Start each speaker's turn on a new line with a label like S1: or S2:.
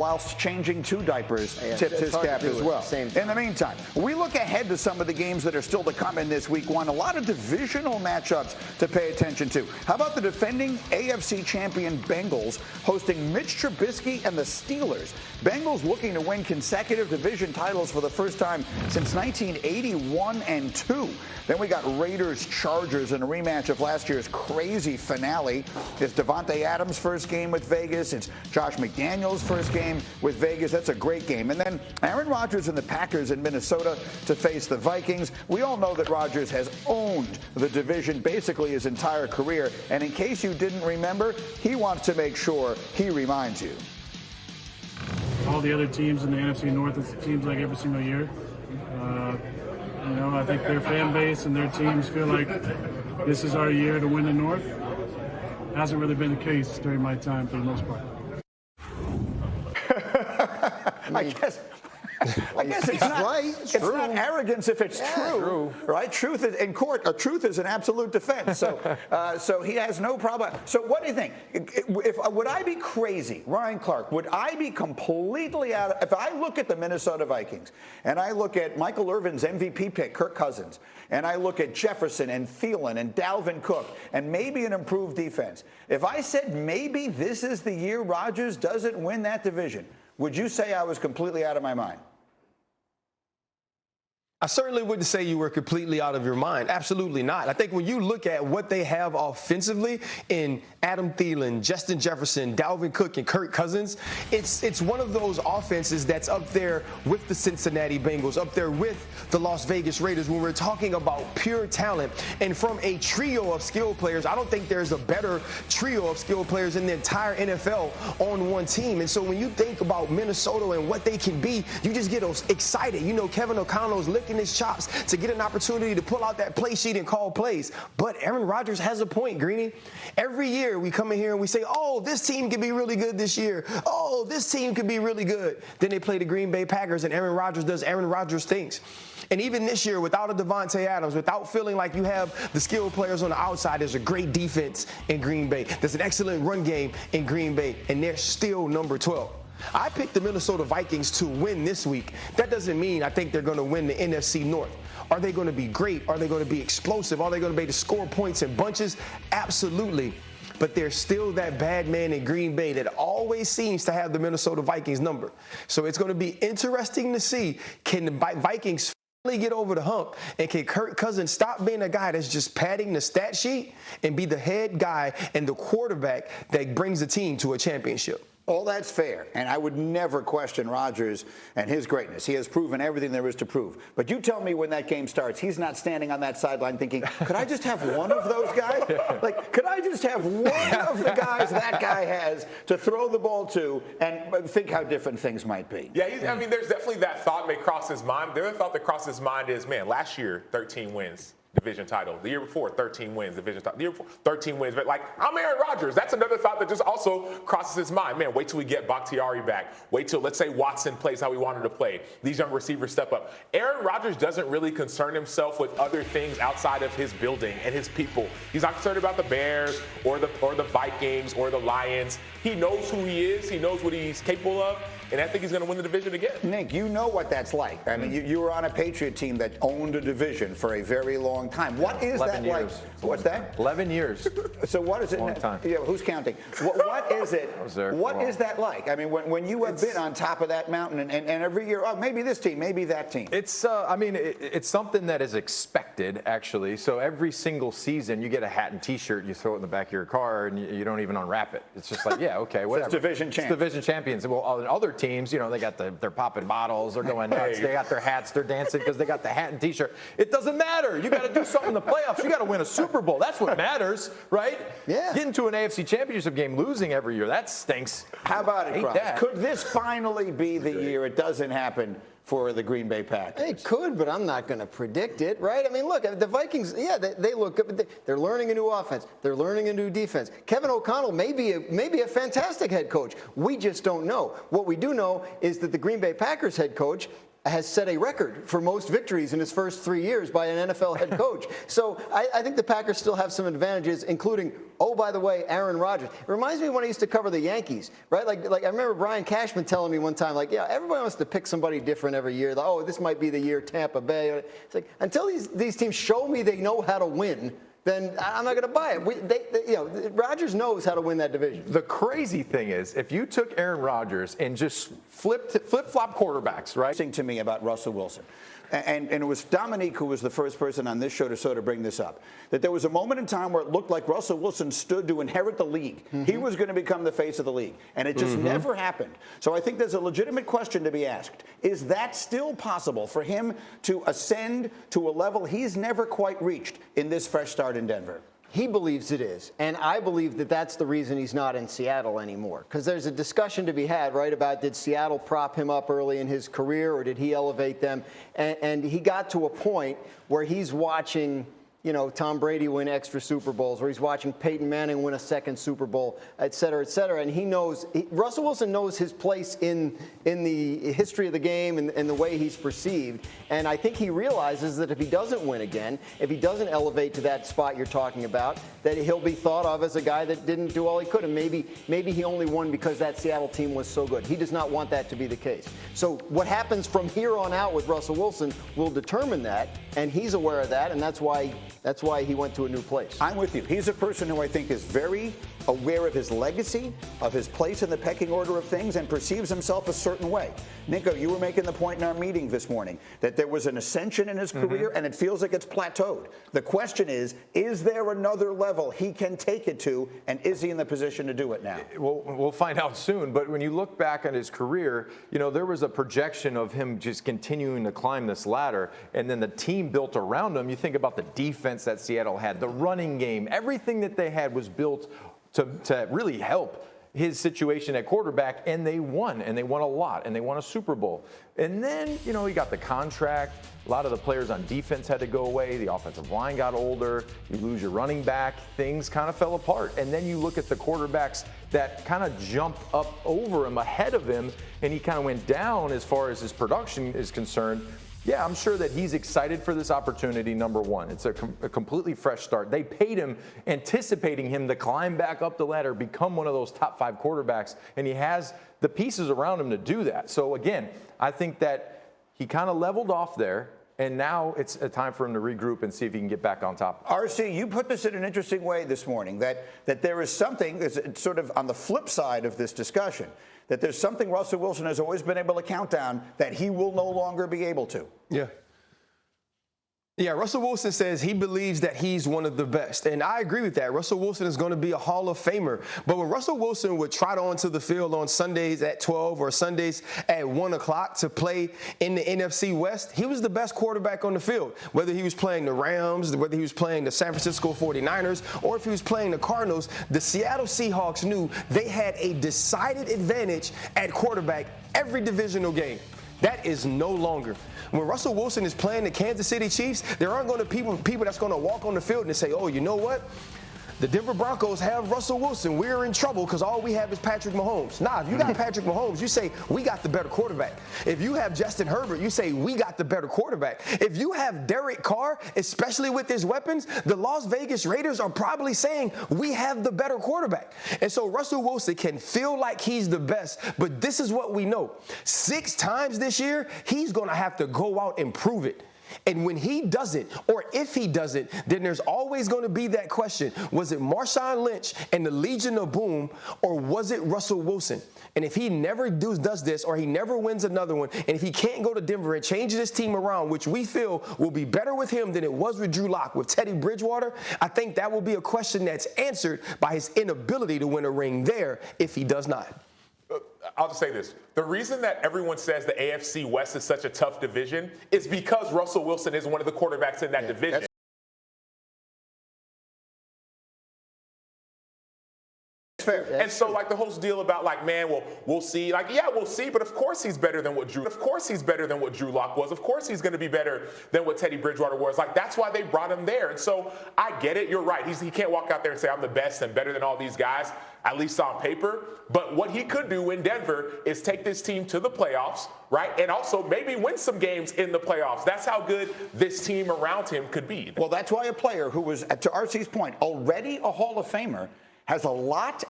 S1: whilst changing 2 diapers, tips his cap as well. In the meantime, we look ahead to some of the games that are still to come in this week 1. A lot of divisional matchups to pay attention to. How about the defending AFC champion Bengals hosting Mitch Trubisky and the Steelers? Bengals looking to win consecutive division titles for the first time since 1981 and 2. Then we got Raiders Chargers in a rematch of last year's crazy finale. It's Devontae Adams' first game with Vegas. It's Josh McDaniels' first game with Vegas. That's a great game. And then Aaron Rodgers and the Packers in Minnesota to face the Vikings. We all know that Rodgers has owned the division basically his entire career. And in case you didn't remember, he wants to make sure he reminds you.
S2: All the other teams in the NFC North, it seems like every single year. I think their fan base and their teams feel like this is our year to win the North. Hasn't really been the case during my time for the most part.
S1: I guess it's not right. It's not arrogance if it's true, right? Truth is, in court, truth is an absolute defense. So he has no problem. So what do you think? Would I be crazy, Ryan Clark? Would I be completely out of? If I look at the Minnesota Vikings and I look at Michael Irvin's MVP pick, Kirk Cousins, and I look at Jefferson and Thielen and Dalvin Cook and maybe an improved defense, if I said maybe this is the year Rodgers doesn't win that division, would you say I was completely out of my mind?
S3: I certainly wouldn't say you were completely out of your mind. Absolutely not. I think when you look at what they have offensively in Adam Thielen, Justin Jefferson, Dalvin Cook, and Kirk Cousins, it's one of those offenses that's up there with the Cincinnati Bengals, up there with the Las Vegas Raiders when we're talking about pure talent. And from a trio of skill players, I don't think there's a better trio of skill players in the entire NFL on one team. And so when you think about Minnesota and what they can be, you just get excited. Kevin O'Connell's licking his chops to get an opportunity to pull out that play sheet and call plays. But Aaron Rodgers has a point, Greeny. Every year we come in here and we say, oh, this team could be really good this year. Oh, this team could be really good. Then they play the Green Bay Packers and Aaron Rodgers does Aaron Rodgers things. And even this year, without a Devontae Adams, without feeling like you have the skilled players on the outside, there's a great defense in Green Bay. There's an excellent run game in Green Bay, and they're still number 12. I picked the Minnesota Vikings to win this week. That doesn't mean I think they're going to win the NFC North. Are they going to be great? Are they going to be explosive? Are they going to be able to score points in bunches? Absolutely. But there's still that bad man in Green Bay that always seems to have the Minnesota Vikings number. So it's going to be interesting to see, can the Vikings finally get over the hump, and can Kirk Cousins stop being a guy that's just padding the stat sheet and be the head guy and the quarterback that brings the team to a championship?
S1: All that's fair, and I would never question Rodgers and his greatness. He has proven everything there is to prove. But you tell me when that game starts, he's not standing on that sideline thinking, could I just have one of those guys? Like, could I just have one of the guys that guy has to throw the ball to and think how different things might be?
S4: Yeah, there's definitely that thought may cross his mind. The other thought that crosses his mind is, man, last year, 13 wins. Division title. The year before, 13 wins, division title. The year before, 13 wins. But I'm Aaron Rodgers. That's another thought that just also crosses his mind. Man, wait till we get Bakhtiari back. Wait till, let's say, Watson plays how we wanted to play. These young receivers step up. Aaron Rodgers doesn't really concern himself with other things outside of his building and his people. He's not concerned about the Bears or the Vikings or the Lions. He knows who he is. He knows what he's capable of. And I think he's going to win the division again.
S1: Nick, you know what that's like. I mean, you were on a Patriot team that owned a division for a very long time. What is that
S5: years.
S1: like? What's that?
S5: 11 years.
S1: So what is it?
S5: Long time.
S1: Yeah, who's counting? What is it?
S5: I was there
S1: what is that like? I mean, when you have been on top of that mountain and every year, oh, maybe this team, maybe that team.
S5: It's, it's something that is expected, actually. So every single season, you get a hat and T-shirt, you throw it in the back of your car, and you don't even unwrap it. It's just like, yeah, okay, whatever.
S1: So it's division champions.
S5: It's division champions. Well, other teams, they got they're popping bottles, they're going nuts, they got their hats, they're dancing because they got the hat and T-shirt. It doesn't matter. You got to do something in the playoffs. You got to win a Super Bowl. That's what matters, right?
S1: Yeah.
S5: Getting to an AFC Championship game, losing every year, that stinks.
S1: How about it, Cross? Could this finally be the year it doesn't happen for the Green Bay Packers?
S6: It could, but I'm not going to predict it, right? I mean, look, the Vikings, yeah, they look good. They're learning a new offense. They're learning a new defense. Kevin O'Connell may be a fantastic head coach. We just don't know. What we do know is that the Green Bay Packers head coach has set a record for most victories in his first 3 years by an NFL head coach. So I think the Packers still have some advantages, including, oh, by the way, Aaron Rodgers. It reminds me when I used to cover the Yankees, right? Like I remember Brian Cashman telling me one time, like, yeah, everybody wants to pick somebody different every year. Like, oh, this might be the year Tampa Bay. It's like, until these teams show me they know how to win, then I'm not going to buy it. Rodgers knows how to win that division.
S5: The crazy thing is, if you took Aaron Rodgers and just flip-flop quarterbacks, right?
S1: To me about Russell Wilson. And it was Dominique who was the first person on this show to sort of bring this up, that there was a moment in time where it looked like Russell Wilson stood to inherit the league. Mm-hmm. He was going to become the face of the league, and it just never happened. So I think there's a legitimate question to be asked. Is that still possible for him to ascend to a level he's never quite reached in this fresh start in Denver?
S6: He believes it is, and I believe that that's the reason he's not in Seattle anymore. Because there's a discussion to be had, right, about did Seattle prop him up early in his career or did he elevate them? And he got to a point where he's watching, Tom Brady win extra Super Bowls, or he's watching Peyton Manning win a second Super Bowl, et cetera, et cetera. And he knows, Russell Wilson knows his place in the history of the game and the way he's perceived. And I think he realizes that if he doesn't win again, if he doesn't elevate to that spot you're talking about, that he'll be thought of as a guy that didn't do all he could. And maybe he only won because that Seattle team was so good. He does not want that to be the case. So what happens from here on out with Russell Wilson will determine that, and he's aware of that, and that's why he went to a new place.
S1: I'm with you. He's a person who I think is very aware of his legacy, of his place in the pecking order of things, and perceives himself a certain way. Nico, you were making the point in our meeting this morning that there was an ascension in his career, and it feels like it's plateaued. The question is there another level he can take it to, and is he in the position to do it now?
S5: We'll find out soon, but when you look back at his career, there was a projection of him just continuing to climb this ladder, and then the team built around him. You think about the defense that Seattle had, the running game, everything that they had was built to really help his situation at quarterback, and they won a lot, and they won a Super Bowl. And then, he got the contract. A lot of the players on defense had to go away. The offensive line got older. You lose your running back. Things kind of fell apart. And then you look at the quarterbacks that kind of jumped up over him, ahead of him, and he kind of went down as far as his production is concerned. Yeah, I'm sure that he's excited for this opportunity, number one. It's a completely fresh start. They paid him anticipating him to climb back up the ladder, become one of those top 5 quarterbacks, and he has the pieces around him to do that. So, again, I think that he kind of leveled off there, and now it's a time for him to regroup and see if he can get back on top.
S1: RC, you put this in an interesting way this morning, that there is something that's sort of on the flip side of this discussion, that there's something Russell Wilson has always been able to count down that he will no longer be able to.
S3: Yeah, Russell Wilson says he believes that he's one of the best. And I agree with that. Russell Wilson is going to be a Hall of Famer. But when Russell Wilson would trot onto the field on Sundays at 12 or Sundays at 1 o'clock to play in the NFC West, he was the best quarterback on the field. Whether he was playing the Rams, whether he was playing the San Francisco 49ers, or if he was playing the Cardinals, the Seattle Seahawks knew they had a decided advantage at quarterback every divisional game. That is no longer. When Russell Wilson is playing the Kansas City Chiefs, there aren't going to be people that's going to walk on the field and say, oh, you know what? The Denver Broncos have Russell Wilson. We're in trouble because all we have is Patrick Mahomes. Nah, if you got Patrick Mahomes, you say, we got the better quarterback. If you have Justin Herbert, you say, we got the better quarterback. If you have Derek Carr, especially with his weapons, the Las Vegas Raiders are probably saying, we have the better quarterback. And so Russell Wilson can feel like he's the best, but this is what we know. 6 times this year, he's going to have to go out and prove it. And when he doesn't, or if he doesn't, then there's always going to be that question. Was it Marshawn Lynch and the Legion of Boom, or was it Russell Wilson? And if he never does this, or he never wins another one, and if he can't go to Denver and change this team around, which we feel will be better with him than it was with Drew Lock, with Teddy Bridgewater, I think that will be a question that's answered by his inability to win a ring there if he does not.
S4: I'll just say this. The reason that everyone says the AFC West is such a tough division is because Russell Wilson is one of the quarterbacks in that division.
S1: Fair.
S4: And so, like, the whole deal about, like, man, well, we'll see. Like, yeah, we'll see, but of course he's better than what Drew Lock was. Of course he's going to be better than what Teddy Bridgewater was. Like, that's why they brought him there. And so I get it. You're right. He can't walk out there and say, I'm the best and better than all these guys. at least on paper. But what he could do in Denver is take this team to the playoffs, right? And also maybe win some games in the playoffs. That's how good this team around him could be.
S1: Well, that's why a player who was, to RC's point, already a Hall of Famer has a lot